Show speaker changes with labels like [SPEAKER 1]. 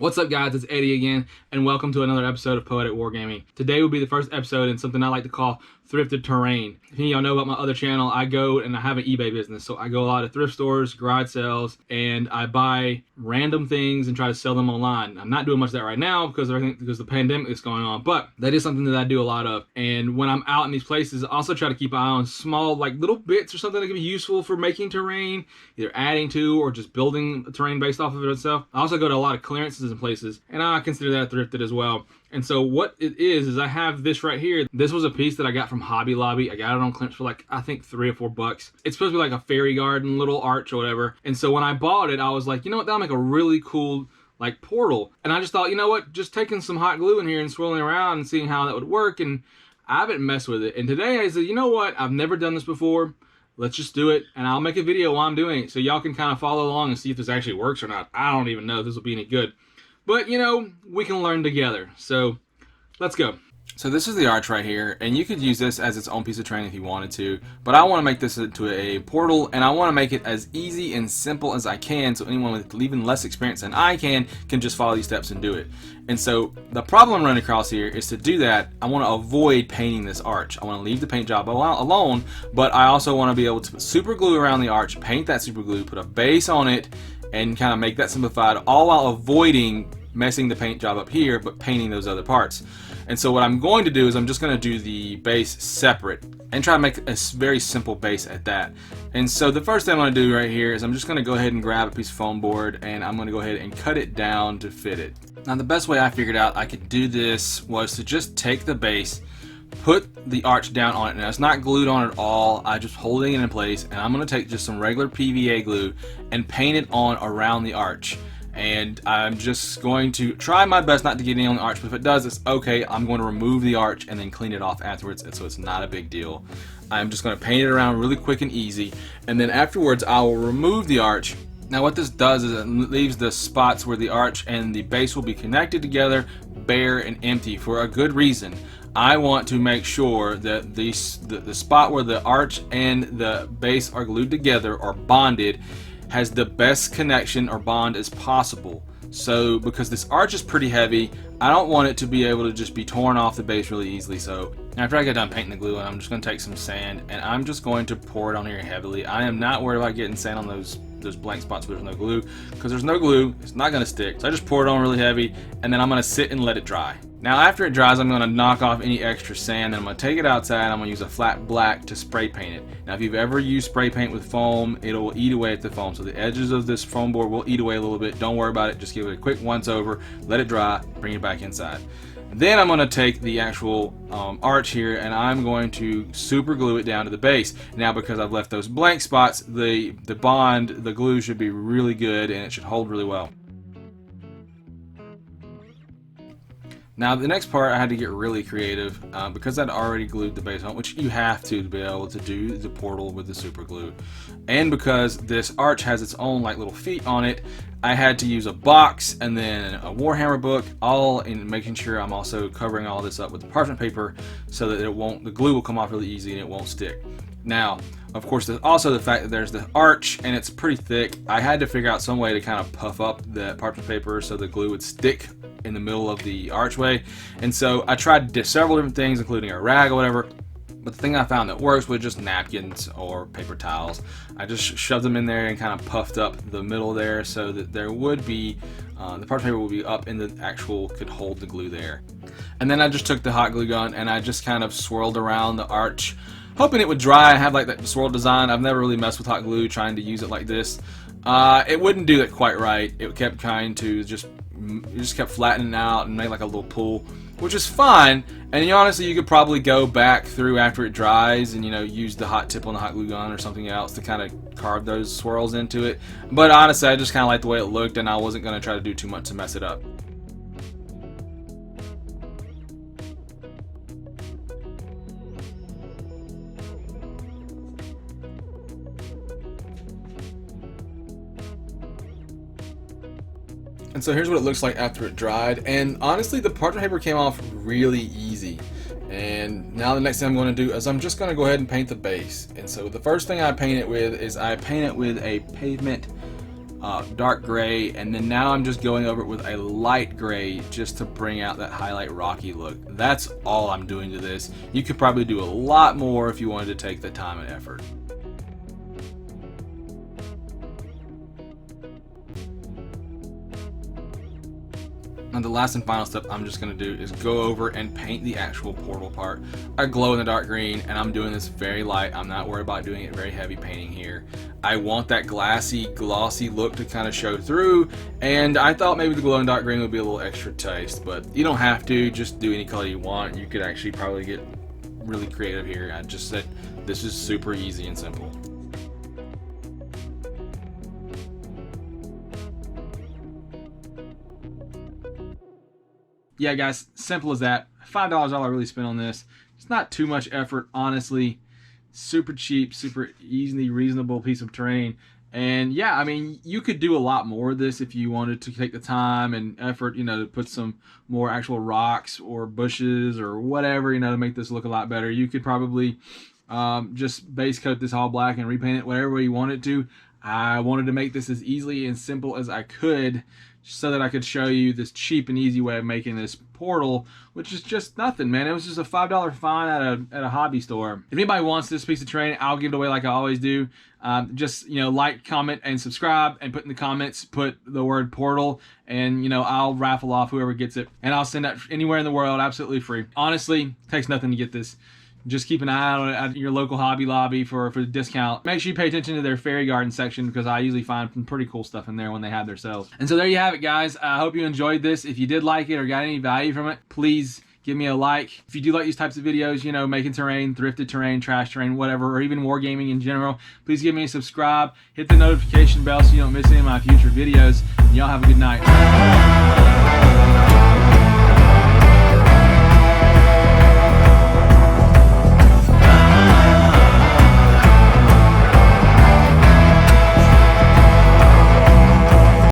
[SPEAKER 1] What's up, guys? It's Eddie again, and welcome to another episode of Poetic Wargaming. Today will be the first episode in something I like to call Thrifted Terrain. If y'all know about my other channel, I go and I have an eBay business. So I go a lot of thrift stores, garage sales, and I buy random things and try to sell them online. I'm not doing much of that right now because the pandemic is going on, but that is something that I do a lot of. And when I'm out in these places, I also try to keep an eye on small, like little bits or something that can be useful for making terrain, either adding to or just building a terrain based off of it itself. I also go to a lot of clearances and places, and I consider that thrifted as well. And so what it is I have this right here. This was a piece that I got from Hobby Lobby. I got it on clearance for like, I think $3 or $4. It's supposed to be like a fairy garden, little arch or whatever. And so when I bought it, I was like, you know what, that'll make a really cool like portal. And I just thought, you know what, just taking some hot glue in here and swirling around and seeing how that would work. And I haven't messed with it. And today I said, you know what, I've never done this before. Let's just do it, and I'll make a video while I'm doing it so y'all can kind of follow along and see if this actually works or not. I don't even know if this will be any good. But, you know, we can learn together. So, let's go. So this is the arch right here, and you could use this as its own piece of terrain if you wanted to, but I want to make this into a portal, and I want to make it as easy and simple as I can so anyone with even less experience than I can just follow these steps and do it. And so the problem I'm running across here is to do that, I want to avoid painting this arch. I want to leave the paint job alone, but I also want to be able to put super glue around the arch, paint that super glue, put a base on it, and kind of make that simplified, all while avoiding messing the paint job up here, but painting those other parts. And so what I'm going to do is I'm just going to do the base separate and try to make a very simple base at that. And so the first thing I'm going to do right here is I'm just going to go ahead and grab a piece of foam board, and I'm going to go ahead and cut it down to fit it. Now the best way I figured out I could do this was to just take the base, put the arch down on it. Now it's not glued on at all, I just holding it in place, and I'm going to take just some regular PVA glue and paint it on around the arch. And I'm just going to try my best not to get any on the arch, but if it does, it's okay. I'm going to remove the arch and then clean it off afterwards, and so it's not a big deal. I'm just going to paint it around really quick and easy, and then afterwards I will remove the arch. Now what this does is it leaves the spots where the arch and the base will be connected together bare and empty for a good reason. I want to make sure that the spot where the arch and the base are glued together or bonded has the best connection or bond as possible. So because this arch is pretty heavy, I don't want it to be able to just be torn off the base really easily. So after I get done painting the glue, I'm just going to take some sand and I'm just going to pour it on here heavily. I am not worried about getting sand on those blank spots where there's no glue, because there's no glue, it's not going to stick. So I just pour it on really heavy, and then I'm going to sit and let it dry. Now after it dries, I'm going to knock off any extra sand, and I'm going to take it outside, and I'm going to use a flat black to spray paint it. Now if you've ever used spray paint with foam, it'll eat away at the foam. So the edges of this foam board will eat away a little bit. Don't worry about it, just give it a quick once over, let it dry, bring it back inside. Then I'm going to take the actual arch here, and I'm going to super glue it down to the base. Now because I've left those blank spots, the glue should be really good and it should hold really well. Now the next part I had to get really creative because I'd already glued the base on, which you have to be able to do the portal with the super glue. And because this arch has its own like little feet on it, I had to use a box and then a Warhammer book, all in making sure I'm also covering all this up with the parchment paper so that the glue will come off really easy and it won't stick. Now, of course, there's also the fact that there's the arch and it's pretty thick. I had to figure out some way to kind of puff up the parchment paper so the glue would stick in the middle of the archway. And so I tried several different things, including a rag or whatever. But the thing I found that works was just napkins or paper towels. I just shoved them in there and kind of puffed up the middle there so that there would be, the parchment paper would be up and the actual could hold the glue there. And then I just took the hot glue gun and I just kind of swirled around the arch, hoping it would dry. I have like that swirl design. I've never really messed with hot glue trying to use it like this. It wouldn't do it quite right. It kept trying to just kept flattening out and make like a little pool, which is fine. And honestly, you could probably go back through after it dries and use the hot tip on the hot glue gun or something else to kind of carve those swirls into it. But honestly, I just kind of liked the way it looked, and I wasn't going to try to do too much to mess it up. And so here's what it looks like after it dried, and honestly the parchment paper came off really easy. And now the next thing I'm going to do is I'm just going to go ahead and paint the base. And so the first thing I paint it with is I paint it with a pavement dark gray, and then now I'm just going over it with a light gray just to bring out that highlight rocky look. That's all I'm doing to this. You could probably do a lot more if you wanted to take the time and effort. And the last and final step I'm just going to do is go over and paint the actual portal part. I glow in the dark green, and I'm doing this very light. I'm not worried about doing it very heavy painting here. I want that glassy, glossy look to kind of show through, and I thought maybe the glow in dark green would be a little extra taste, but you don't have to. Just do any color you want. You could actually probably get really creative here. I just said this is super easy and simple. Yeah, guys, simple as that. $5 all I really spent on this. It's not too much effort, honestly. Super cheap, super easily reasonable piece of terrain. And yeah, I mean, you could do a lot more of this if you wanted to take the time and effort, you know, to put some more actual rocks or bushes or whatever, you know, to make this look a lot better. You could probably just base coat this all black and repaint it whatever way you want it to. I wanted to make this as easily and simple as I could, so that I could show you this cheap and easy way of making this portal, which is just nothing, man. It was just a $5 find at a hobby store. If anybody wants this piece of terrain, I'll give it away like I always do. Just, you know, like, comment, and subscribe, and put in the comments, put the word portal, and, you know, I'll raffle off whoever gets it, and I'll send that anywhere in the world absolutely free. Honestly, it takes nothing to get this. Just keep an eye out at your local Hobby Lobby for the discount. Make sure you pay attention to their fairy garden section, because I usually find some pretty cool stuff in there when they have their sales. And so there you have it, guys. I hope you enjoyed this. If you did like it or got any value from it, please give me a like. If you do like these types of videos, you know, making terrain, thrifted terrain, trash terrain, whatever, or even wargaming in general, please give me a subscribe. Hit the notification bell so you don't miss any of my future videos. And y'all have a good night.